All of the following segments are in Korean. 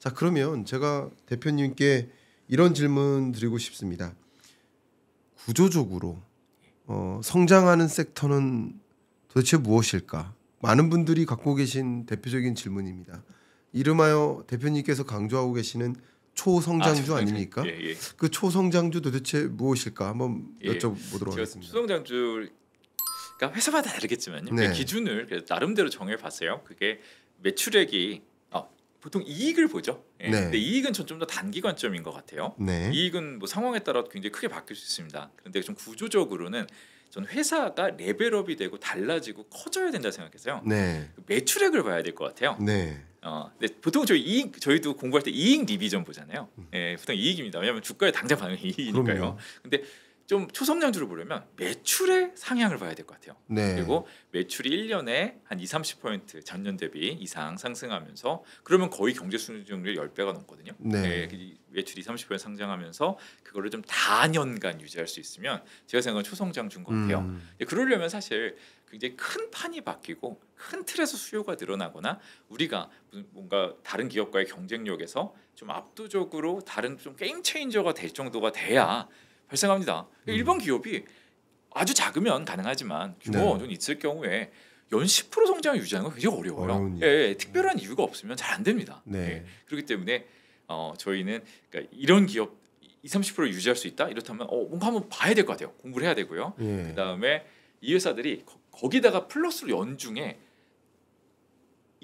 자, 그러면 제가 대표님께 이런 질문 드리고 싶습니다. 구조적으로 성장하는 섹터는 도대체 무엇일까? 많은 분들이 갖고 계신 대표적인 질문입니다. 이름하여 대표님께서 강조하고 계시는 초성장주 아닙니까? 예. 그 초성장주 도대체 무엇일까? 한번 예. 여쭤보도록 하겠습니다. 초성장주 그러니까 회사마다 다르겠지만요. 네. 기준을 나름대로 정해봤어요. 그게 매출액이 보통 이익을 보죠. 예. 네. 근데 이익은 전 좀 더 단기 관점인 것 같아요. 네. 이익은 뭐 상황에 따라 굉장히 크게 바뀔 수 있습니다. 그런데 좀 구조적으로는 전 회사가 레벨업이 되고 달라지고 커져야 된다 생각해서요. 네. 매출액을 봐야 될 것 같아요. 네. 근데 보통 저희도 공부할 때 이익 리비전 보잖아요. 예, 보통 이익입니다. 왜냐하면 주가에 당장 반응이 이익이니까요. 그럼요. 근데 좀 초성장주를 보려면 매출의 상향을 봐야 될 것 같아요. 네. 그리고 매출이 1년에 한 20-30% 전년 대비 이상 상승하면서 그러면 거의 경제 성장률이 10배가 넘거든요. 네. 매출이 30% 상장하면서 그거를 좀 다년간 유지할 수 있으면 제가 생각하는 초성장주인 것 같아요. 그러려면 사실 굉장히 큰 판이 바뀌고 큰 틀에서 수요가 늘어나거나 우리가 뭔가 다른 기업과의 경쟁력에서 좀 압도적으로 다른 좀 게임 체인저가 될 정도가 돼야 발생합니다. 일반 기업이 아주 작으면 가능하지만 규모가 어느 정도 있을 경우에 연 10% 성장을 유지하는 건 굉장히 어려워요. 특별한 이유가 없으면 잘 안 됩니다. 네. 그렇기 때문에 저희는 그러니까 이런 기업 20-30% 유지할 수 있다? 이렇다면 뭔가 한번 봐야 될 것 같아요. 공부를 해야 되고요. 그다음에 이 회사들이 거기다가 플러스로 연중에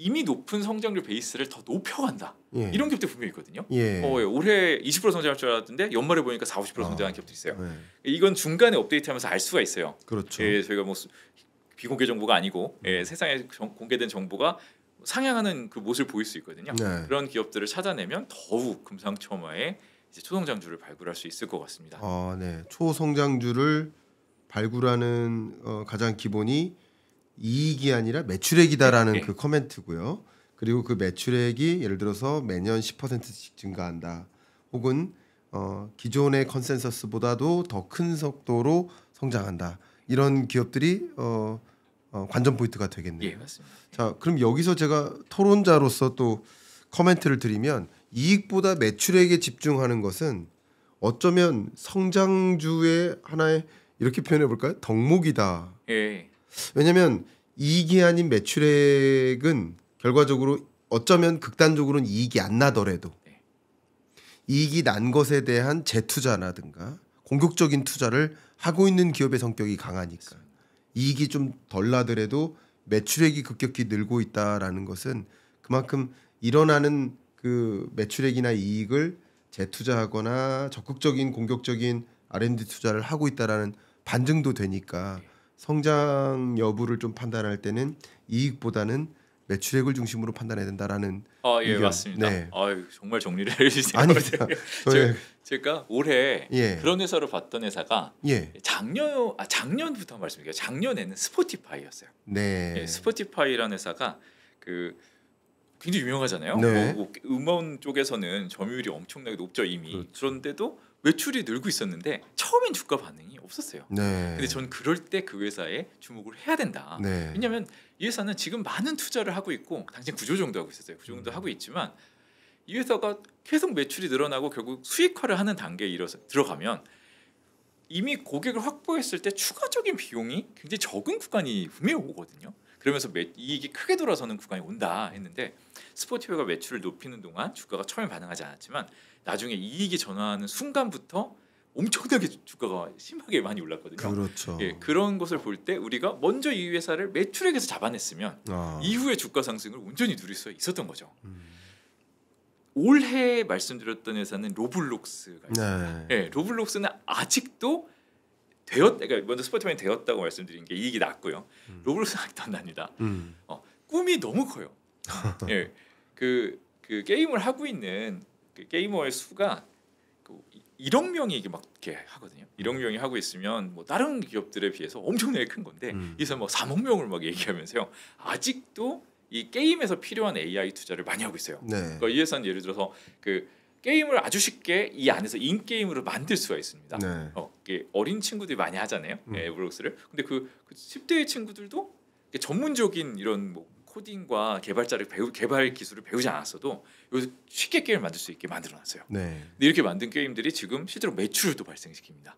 이미 높은 성장률 베이스를 더 높여간다. 이런 기업도 분명히 있거든요. 올해 20% 성장할 줄 알았는데 연말에 보니까 40-50% 성장한 기업도 있어요. 이건 중간에 업데이트하면서 알 수가 있어요. 그렇죠. 저희가 뭐 비공개 정보가 아니고 세상에 공개된 정보가 상향하는 그 모습을 보일 수 있거든요. 네. 그런 기업들을 찾아내면 더욱 금상첨화의 이제 초성장주를 발굴할 수 있을 것 같습니다. 네. 초성장주를 발굴하는 가장 기본이 이익이 아니라 매출액이다라는 그 커멘트고요. 그리고 그 매출액이 예를 들어서 매년 10%씩 증가한다. 혹은 기존의 컨센서스보다도 더 큰 속도로 성장한다. 이런 기업들이 관전 포인트가 되겠네요. 예, 맞습니다. 자, 그럼 여기서 제가 토론자로서 또 코멘트를 드리면 이익보다 매출액에 집중하는 것은 어쩌면 성장주의 하나의 이렇게 표현해 볼까요? 덕목이다. 왜냐하면 이익이 아닌 매출액은 결과적으로 어쩌면 극단적으로는 이익이 안 나더라도 이익이 난 것에 대한 재투자라든가 공격적인 투자를 하고 있는 기업의 성격이 강하니까 이익이 좀 덜 나더라도 매출액이 급격히 늘고 있다라는 것은 그만큼 일어나는 그 매출액이나 이익을 재투자하거나 적극적인 공격적인 R&D 투자를 하고 있다라는 반증도 되니까 성장 여부를 좀 판단할 때는 이익보다는 매출액을 중심으로 판단해야 된다라는 예, 맞습니다. 네. 정말 정리를 해주세요. 아닙니다. 제가 올해 예. 그런 회사를 봤던 회사가 예. 작년부터 말씀드릴게요. 작년에는 스포티파이였어요. 네. 스포티파이라는 회사가 굉장히 유명하잖아요. 네. 음원 쪽에서는 점유율이 엄청나게 높죠 이미. 그렇죠. 그런데도 매출이 늘고 있었는데 처음엔 주가 반응이 없었어요. 네. 근데 전 그럴 때 그 회사에 주목을 해야 된다. 네. 왜냐하면 이 회사는 지금 많은 투자를 하고 있고 당장 구조정도 하고 있었어요. 구조정도 하고 있지만 이 회사가 계속 매출이 늘어나고 결국 수익화를 하는 단계에 들어가면 이미 고객을 확보했을 때 추가적인 비용이 굉장히 적은 구간이 분명히 오거든요. 그러면서 이익이 크게 돌아서는 구간이 온다 했는데 스포티파이가 매출을 높이는 동안 주가가 처음에 반응하지 않았지만 나중에 이익이 전환하는 순간부터 엄청나게 주가가 심하게 많이 올랐거든요. 그렇죠. 그런 것을 볼 때 우리가 먼저 이 회사를 매출액에서 잡아냈으면 이후에 주가 상승을 온전히 누릴 수 있었던 거죠. 올해 말씀드렸던 회사는 로블록스가 있습니다. 로블록스는 아직도 그러니까 먼저 스포티파이는 되었다고 말씀드린 게 이익이 났고요. 로블록스는 아직도 안 납니다. 꿈이 너무 커요. 그 게임을 하고 있는 그 게이머의 수가 1억 명이 이게 막 이렇게 하거든요. 1억 명이 하고 있으면 뭐 다른 기업들에 비해서 엄청나게 큰 건데 이래서 뭐 3억 명을 막 얘기하면서요. 아직도 이 게임에서 필요한 AI 투자를 많이 하고 있어요. 그러니까 이 회사는 예를 들어서 그 게임을 아주 쉽게 이 안에서 인 게임으로 만들 수가 있습니다. 어린 친구들이 많이 하잖아요. 로블록스를. 근데 그 10대의 친구들도 전문적인 이런 뭐 코딩과 개발 기술을 배우지 않았어도 여기서 쉽게 게임을 만들 수 있게 만들어놨어요. 네. 근데 이렇게 만든 게임들이 지금 실제로 매출도 발생시킵니다.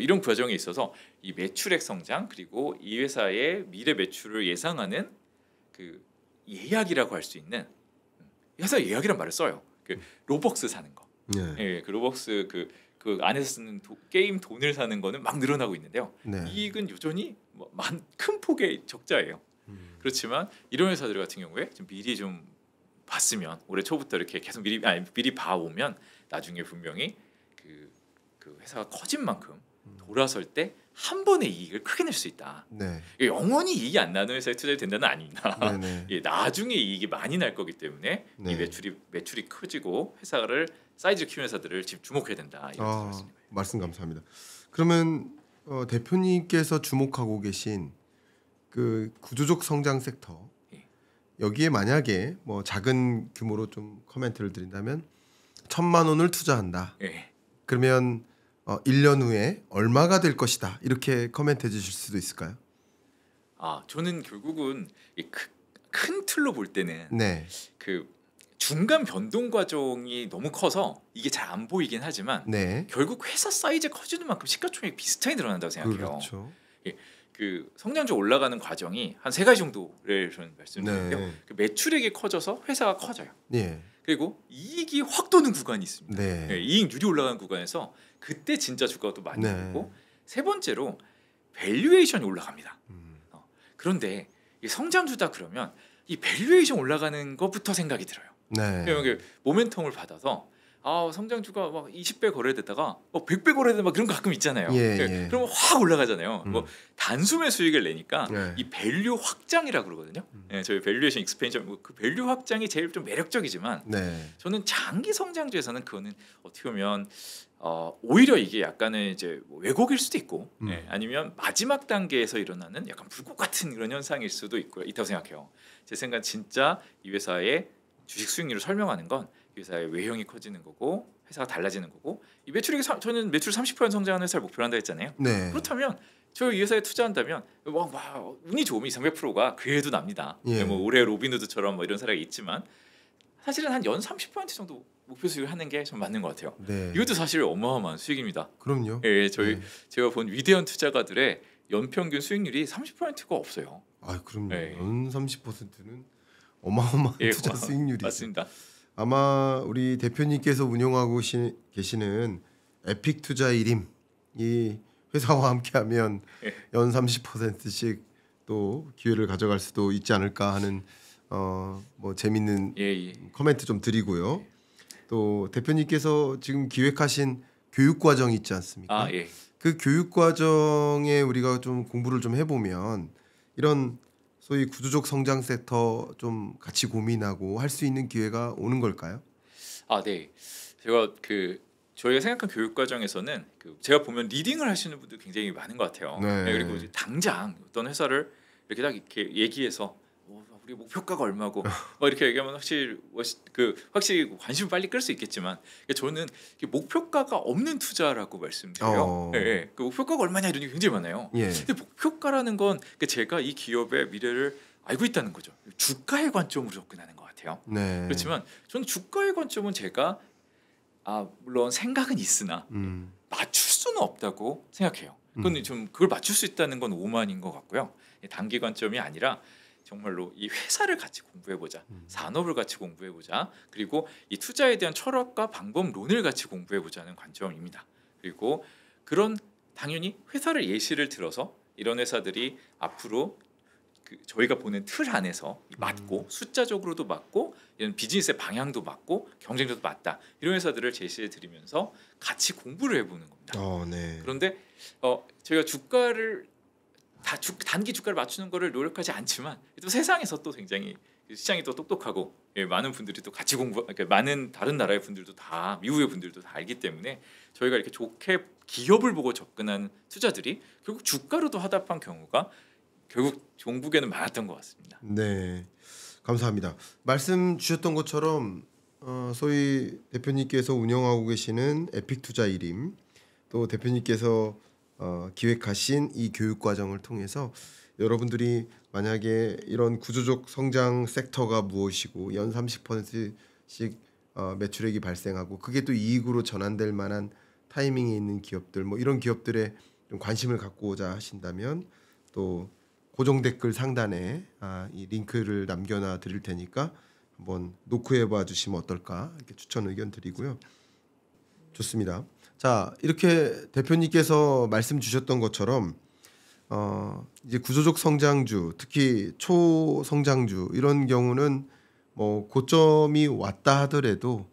이런 과정에 있어서 이 매출액 성장 그리고 이 회사의 미래 매출을 예상하는 그 예약이라고 할 수 있는 회사 예약이란 말을 써요. 그 로벅스 사는 거. 네. 예, 그 로벅스 그 안에서 쓰는 게임 돈을 사는 거는 막 늘어나고 있는데요. 네. 이익은 여전히 큰 폭의 적자예요. 그렇지만 이런 회사들 같은 경우에 좀 미리 좀 봤으면 올해 초부터 이렇게 계속 미리 봐오면 나중에 분명히 그 회사가 커진 만큼 돌아설 때 한 번의 이익을 크게 낼 수 있다. 네. 영원히 이익이 안 나는 회사에 투자해도 된다는 아닙니다. 네. 나중에 이익이 많이 날 거기 때문에 네. 이 매출이 커지고 회사를 사이즈를 키우는 회사들을 지금 주목해야 된다. 이런 말씀 감사합니다. 그러면 대표님께서 주목하고 계신 그 구조적 성장 섹터 여기에 만약에 뭐 작은 규모로 좀 코멘트를 드린다면 1,000만 원을 투자한다. 그러면 1년 후에 얼마가 될 것이다. 이렇게 코멘트해 주실 수도 있을까요? 저는 결국은 큰 틀로 볼 때는 네. 그 중간 변동 과정이 너무 커서 이게 잘 안 보이긴 하지만 네. 결국 회사 사이즈 커지는 만큼 시가총액이 비슷하게 늘어난다고 생각해요. 그렇죠. 그 성장주 올라가는 과정이 한 3가지 정도를 저는 말씀드리는데요. 네. 그 매출액이 커져서 회사가 커져요. 네. 그리고 이익이 확 도는 구간이 있습니다. 네. 이익률이 올라가는 구간에서 그때 진짜 주가가 또 많이 네. 오르고 세 번째로 밸류에이션이 올라갑니다. 그런데 이 성장주다 그러면 이 밸류에이션 올라가는 것부터 생각이 들어요. 네. 그러면 모멘텀을 받아서 성장주가 막 20배 거래되다가 100배 거래되다 막 그런 거 가끔 있잖아요. 그러면 확 올라가잖아요. 뭐 단숨에 수익을 내니까 이 밸류 확장이라고 그러거든요. 저희 밸류에이션 익스펜션 그 밸류 확장이 제일 좀 매력적이지만 저는 장기 성장주에서는 그거는 어떻게 보면 오히려 이게 약간의 이제 왜곡일 수도 있고 아니면 마지막 단계에서 일어나는 약간 불꽃 같은 그런 현상일 수도 있다고 생각해요. 제 생각 진짜 이 회사의 주식 수익률을 설명하는 건 회사의 외형이 커지는 거고 회사가 달라지는 거고 이 매출액이 저는 매출 30% 성장하는 회사를 목표로 한다 했잖아요. 네. 그렇다면 저 이 회사에 투자한다면 운이 좋으면 200~300%가 그래도 납니다. 뭐 올해 로빈후드처럼 뭐 이런 사례가 있지만 사실은 한 연 30% 정도 목표 수익을 하는 게 좀 맞는 것 같아요. 네. 이것도 사실 어마어마한 수익입니다. 그럼요. 제가 본 위대한 투자가들의 연평균 수익률이 30%가 없어요. 그럼요. 연 30%는 어마어마한 투자 수익률이죠. 맞습니다. 아마 우리 대표님께서 운영하고 계시는 에픽 투자 1임 이 회사와 함께하면 연 30%씩 또 기회를 가져갈 수도 있지 않을까 하는 뭐 재밌는 코멘트 좀 드리고요. 또 대표님께서 지금 기획하신 교육 과정이 있지 않습니까? 그 교육 과정에 우리가 좀 공부를 좀 해보면 이런 소위 구조적 성장 섹터 좀 같이 고민하고 할 수 있는 기회가 오는 걸까요? 네. 제가 저희가 생각한 교육 과정에서는 제가 보면 리딩을 하시는 분들 굉장히 많은 것 같아요. 그리고 이제 당장 어떤 회사를 이렇게 딱 이렇게 얘기해서 우리 목표가가 얼마고 이렇게 얘기하면 확실히 관심을 빨리 끌 수 있겠지만 저는 목표가가 없는 투자라고 말씀드려요. 그 목표가가 얼마냐 이런 게 굉장히 많아요. 근데 목표가라는 건 제가 이 기업의 미래를 알고 있다는 거죠. 주가의 관점으로 접근하는 것 같아요. 그렇지만 저는 주가의 관점은 제가 물론 생각은 있으나 맞출 수는 없다고 생각해요. 그건 좀 그걸 맞출 수 있다는 건 오만인 것 같고요. 단기 관점이 아니라 정말로 이 회사를 같이 공부해보자, 산업을 같이 공부해보자, 그리고 이 투자에 대한 철학과 방법론을 같이 공부해보자는 관점입니다. 그리고 당연히 회사를 예시를 들어서 이런 회사들이 앞으로 저희가 보는 틀 안에서 맞고 숫자적으로도 맞고 이런 비즈니스의 방향도 맞고 경쟁력도 맞다 이런 회사들을 제시해 드리면서 같이 공부를 해보는 겁니다. 그런데 저희가 주가를 단기 주가를 맞추는 거를 노력하지 않지만 또 세상에서 또 굉장히 시장이 또 똑똑하고 많은 분들이 또 같이 많은 다른 나라의 분들도 다 미국의 분들도 다 알기 때문에 저희가 이렇게 좋게 기업을 보고 접근한 투자들이 결국 주가로도 화답한 경우가 결국 종국에는 많았던 것 같습니다. 네, 감사합니다. 말씀 주셨던 것처럼 소위 대표님께서 운영하고 계시는 에픽 투자 1임 또 대표님께서 기획하신 이 교육 과정을 통해서 여러분들이 만약에 이런 구조적 성장 섹터가 무엇이고 연 30%씩 매출액이 발생하고 그게 또 이익으로 전환될 만한 타이밍에 있는 기업들 뭐 이런 기업들에 좀 관심을 갖고자 하신다면 또 고정 댓글 상단에 이 링크를 남겨놔 드릴 테니까 한번 노크해봐 주시면 어떨까 이렇게 추천 의견 드리고요. 좋습니다. 자, 이렇게 대표님께서 말씀 주셨던 것처럼 이제 구조적 성장주, 특히 초성장주 이런 경우는 뭐 고점이 왔다 하더라도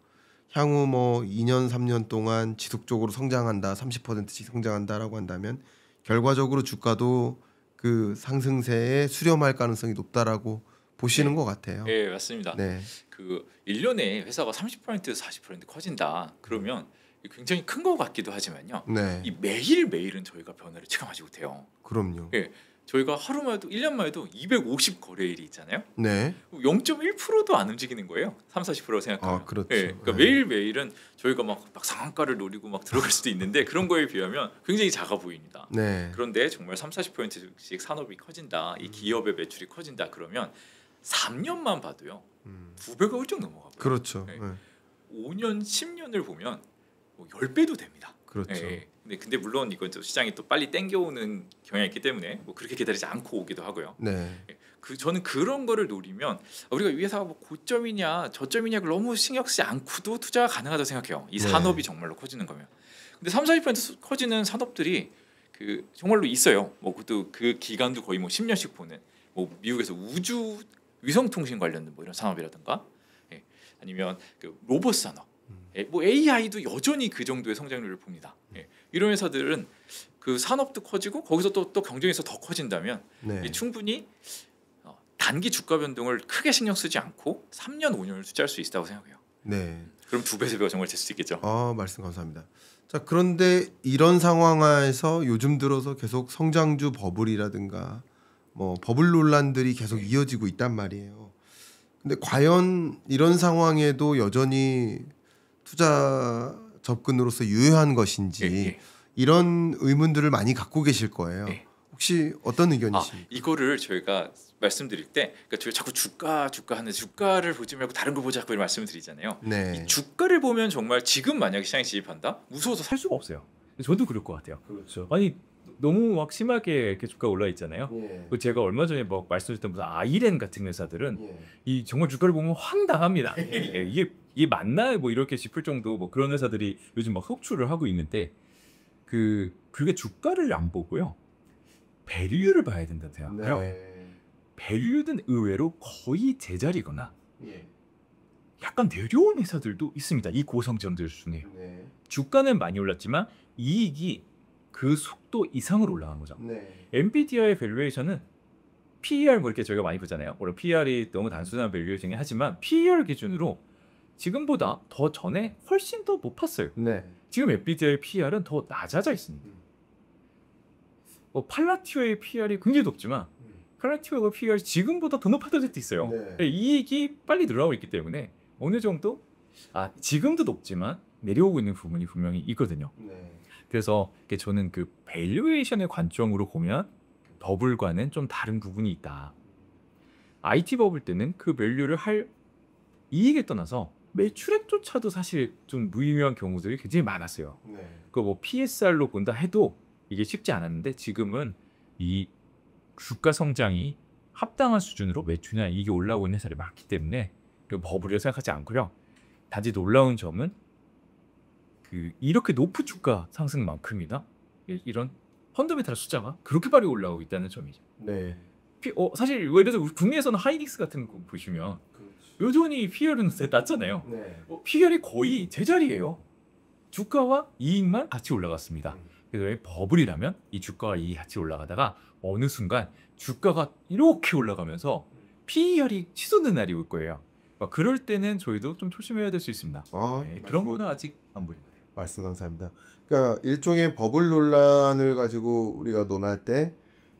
향후 뭐 2년, 3년 동안 지속적으로 성장한다, 30%씩 성장한다라고 한다면 결과적으로 주가도 그 상승세에 수렴할 가능성이 높다라고 보시는 것 같아요. 네, 맞습니다. 네. 그 1년에 회사가 30% 40% 커진다. 그러면 굉장히 큰 것 같기도 하지만요. 네. 이 매일매일은 저희가 변화를 체감하지 못해요. 그럼요. 예. 저희가 하루만 해도 1년만 해도 250 거래일이 있잖아요. 네. 0.1%도 안 움직이는 거예요. 3-40% 생각하면. 그렇죠. 예. 그러니까 네. 매일매일은 저희가 막 상한가를 노리고 막 들어갈 수도 있는데 그런 거에 비하면 굉장히 작아 보입니다. 네. 그런데 정말 3-40%씩 산업이 커진다. 이 기업의 매출이 커진다. 그러면 3년만 봐도요. 2배가 훌쩍 넘어가고요. 그렇죠. 예. 네. 5년, 10년을 보면 뭐 10배도 됩니다. 그렇죠. 예. 근데 물론 이건 또 시장이 또 빨리 땡겨오는 경향이 있기 때문에 뭐 그렇게 기다리지 않고 오기도 하고요. 네. 저는 그런 거를 노리면 우리가 이 회사가 뭐 고점이냐 저점이냐 너무 신경 쓰지 않고도 투자가 가능하다고 생각해요. 이 네. 산업이 정말로 커지는 거면. 근데 3-40% 커지는 산업들이 그 정말로 있어요. 뭐 그것도 그 기간도 거의 뭐 10년씩 보는 뭐 미국에서 우주 위성통신 관련된 뭐 이런 산업이라든가 예. 아니면 그 로봇 산업 뭐 AI도 여전히 그 정도의 성장률을 봅니다. 예. 이런 회사들은 그 산업도 커지고 거기서 또 경쟁에서 더 커진다면 네. 충분히 단기 주가 변동을 크게 신경 쓰지 않고 3년 5년을 투자할 수 있다고 생각해요. 네. 그럼 2배 3배가 정말 될 수 있겠죠. 말씀 감사합니다. 자, 그런데 이런 상황하에서 요즘 들어서 계속 성장주 버블이라든가 뭐 버블 논란들이 계속 이어지고 있단 말이에요. 근데 과연 이런 상황에도 여전히 투자 접근으로서 유효한 것인지 이런 의문들을 많이 갖고 계실 거예요. 혹시 어떤 의견이십니까? 이거를 저희가 말씀드릴 때 그러니까 저희가 자꾸 주가 하는데 주가를 보지 말고 다른 걸 보자고 말씀을 드리잖아요. 네. 이 주가를 보면 정말 지금 만약에 시장에 진입한다? 무서워서 살 수가 없어요. 저도 그럴 것 같아요. 그렇죠. 아니 너무 막 심하게 이렇게 주가 올라 있잖아요. 예. 제가 얼마 전에 뭐 말씀드렸던 무슨 아이렌 같은 회사들은 예. 이 정말 주가를 보면 황당합니다. 예, 이게 맞나 뭐 이렇게 싶을 정도 뭐 그런 회사들이 요즘 막 속출을 하고 있는데 그게 주가를 안 보고요. 밸류를 봐야 된다고 생각해요. 네. 밸류는 의외로 거의 제자리거나 예. 약간 내려온 회사들도 있습니다. 이 고성장들 중에 네. 주가는 많이 올랐지만 이익이 그 속도 이상으로 올라간 거죠. 네. 엔비디아의 밸류에이션은 PER 뭐 이렇게 저희가 많이 보잖아요. 물론 PER이 너무 단순한 밸류에이션이 하지만 PER 기준으로 지금보다 더 전에 훨씬 더 높았어요. 네. 지금 엔비디아의 PER은 더 낮아져 있습니다. 팔라티오의 PER이 굉장히 높지만 팔라티오가 PER이 지금보다 더 높아질 수도 있어요. 네. 이익이 빨리 늘어나고 있기 때문에 어느 정도 지금도 높지만 내려오고 있는 부분이 분명히 있거든요. 네. 그래서 저는 그 밸류에이션의 관점으로 보면 버블과는 좀 다른 부분이 있다. IT 버블 때는 그 밸류를 할 이익에 떠나서 매출액조차도 사실 좀 무의미한 경우들이 굉장히 많았어요. 네. 그 뭐 PSR로 본다 해도 이게 쉽지 않았는데 지금은 이 주가 성장이 합당한 수준으로 매출이나 이익이 올라오고 있는 회사들이 많기 때문에 버블이라고 생각하지 않고요. 단지 놀라운 점은 이렇게 높은 주가 상승만큼이나 이런 펀더멘탈 숫자가 그렇게 빨리 올라오고 있다는 점이죠. 네. 사실 예를 들어서 국내에서는 하이닉스 같은 거 보시면 여전히 PER은 낮잖아요. 네. PER이 거의 제자리예요. 주가와 이익만 같이 올라갔습니다. 그래서 버블이라면 이 주가와 이익이 같이 올라가다가 어느 순간 주가가 이렇게 올라가면서 PER이 치솟는 날이 올 거예요. 그럴 때는 저희도 좀 조심해야 될 수 있습니다. 그런 거는 아직 안 보입니다. 말씀 감사합니다. 그러니까 일종의 버블 논란을 가지고 우리가 논할 때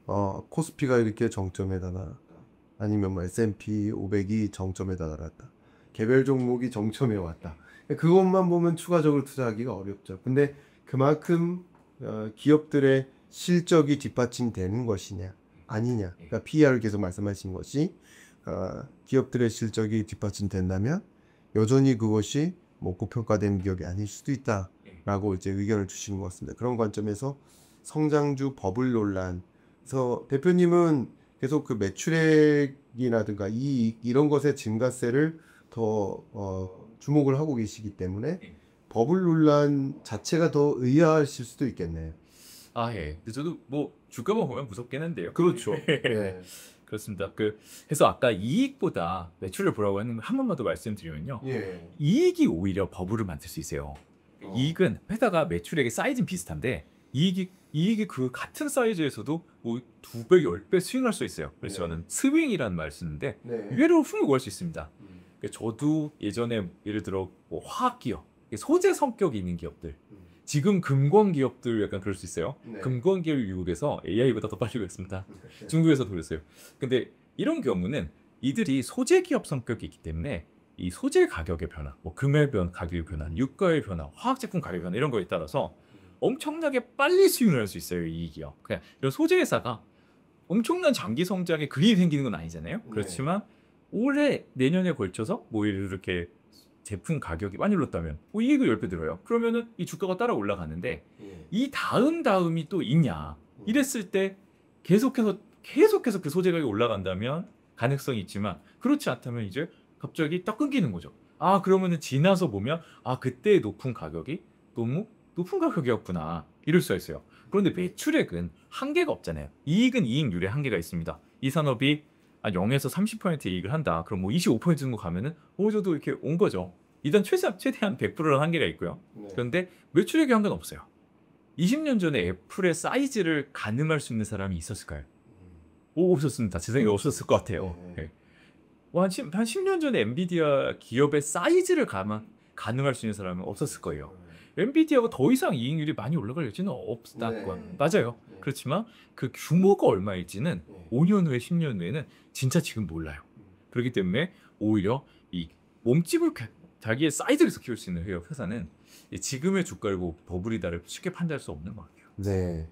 코스피가 이렇게 정점에 달았다. 아니면 뭐 S&P 500이 정점에 달았다. 개별 종목이 정점에 왔다. 그것만 보면 추가적으로 투자하기가 어렵죠. 근데 그만큼 기업들의 실적이 뒷받침되는 것이냐, 아니냐. 그러니까 PER을 계속 말씀하신 것이 기업들의 실적이 뒷받침된다면 여전히 그것이 뭐 고평가된 기업이 아닐 수도 있다라고 이제 의견을 주시는 것 같습니다. 그런 관점에서 성장주 버블 논란. 그래서 대표님은 계속 그 매출액이라든가 이익 이런 것의 증가세를 더 주목을 하고 계시기 때문에 버블 논란 자체가 더 의아하실 수도 있겠네요. 아 예. 근데 저도 뭐 주가만 보면 무섭긴 한데요. 그렇죠. 네. 그렇습니다. 그래서 아까 이익보다 매출을 보라고 하는 한 번만 더 말씀드리면요. 예. 이익이 오히려 버블을 만들 수 있어요. 이익은 회사가 매출액의 사이즈는 비슷한데 이익이 그 같은 사이즈에서도 뭐 2배, 10배 스윙할 수 있어요. 그래서 네. 저는 스윙이라는 말을 쓰는데 네. 의외로 흥을 구할 수 있습니다. 저도 예전에 예를 들어 뭐 화학기업, 소재 성격이 있는 기업들, 지금 금권 기업들 약간 그럴 수 있어요. 네. 금권 기업 미국에서 AI보다 더 빨리 그랬습니다. 중국에서도 그랬어요. 근데 이런 경우는 이들이 소재 기업 성격이 있기 때문에 이 소재 가격의 변화, 뭐 금의 가격의 변화, 유가의 변화, 화학 제품 가격의 변화 이런 거에 따라서 엄청나게 빨리 수익을 할 수 있어요. 이익이요. 그냥 이런 소재 회사가 엄청난 장기 성장의 그림이 생기는 건 아니잖아요. 그렇지만 올해 내년에 걸쳐서 뭐 이렇게 제품 가격이 많이 올랐다면 뭐 이익이 10배 들어요. 그러면은 이 주가가 따라 올라가는데 이 다음이 또 있냐 이랬을 때 계속해서 그 소재 가격이 올라간다면 가능성이 있지만 그렇지 않다면 이제 갑자기 딱 끊기는 거죠. 아 그러면은 지나서 보면 아 그때의 높은 가격이 너무 높은 가격이었구나 이럴 수가 있어요. 그런데 매출액은 한계가 없잖아요. 이익은 이익률에 한계가 있습니다. 이 산업이 0에서 30% 이익을 한다. 그럼 뭐 25% 정도 가면은 어느 정도 이렇게 온 거죠. 일단 최대한 100%는 한계가 있고요. 그런데 매출액의 한계는 없어요. 20년 전에 애플의 사이즈를 가늠할 수 있는 사람이 있었을까요? 없었습니다. 제 생각에 없었을 것 같아요. 네. 한 10년 전에 엔비디아 기업의 사이즈를 가늠할 수 있는 사람은 없었을 거예요. 엔비디아가 더 이상 이익률이 많이 올라갈 여지는 없다고 맞아요. 그렇지만 그 규모가 얼마일지는 5년 후에 10년 후에는 진짜 지금 몰라요. 그렇기 때문에 오히려 이 몸집을 자기의 사이즈를 키울 수 있는 회사는 지금의 주가를 보고 버블이다를 쉽게 판단할 수 없는 것 같아요. 네.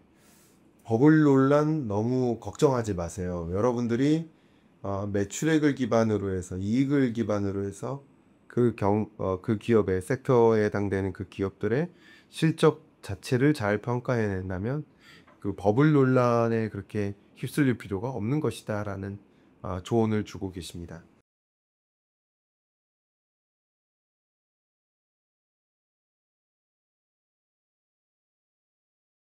버블 논란 너무 걱정하지 마세요. 여러분들이 매출액을 기반으로 해서 이익을 기반으로 해서 그 기업의 섹터에 해당되는 그 기업들의 실적 자체를 잘 평가해낸다면 그 버블 논란에 그렇게 휩쓸릴 필요가 없는 것이다라는 조언을 주고 계십니다.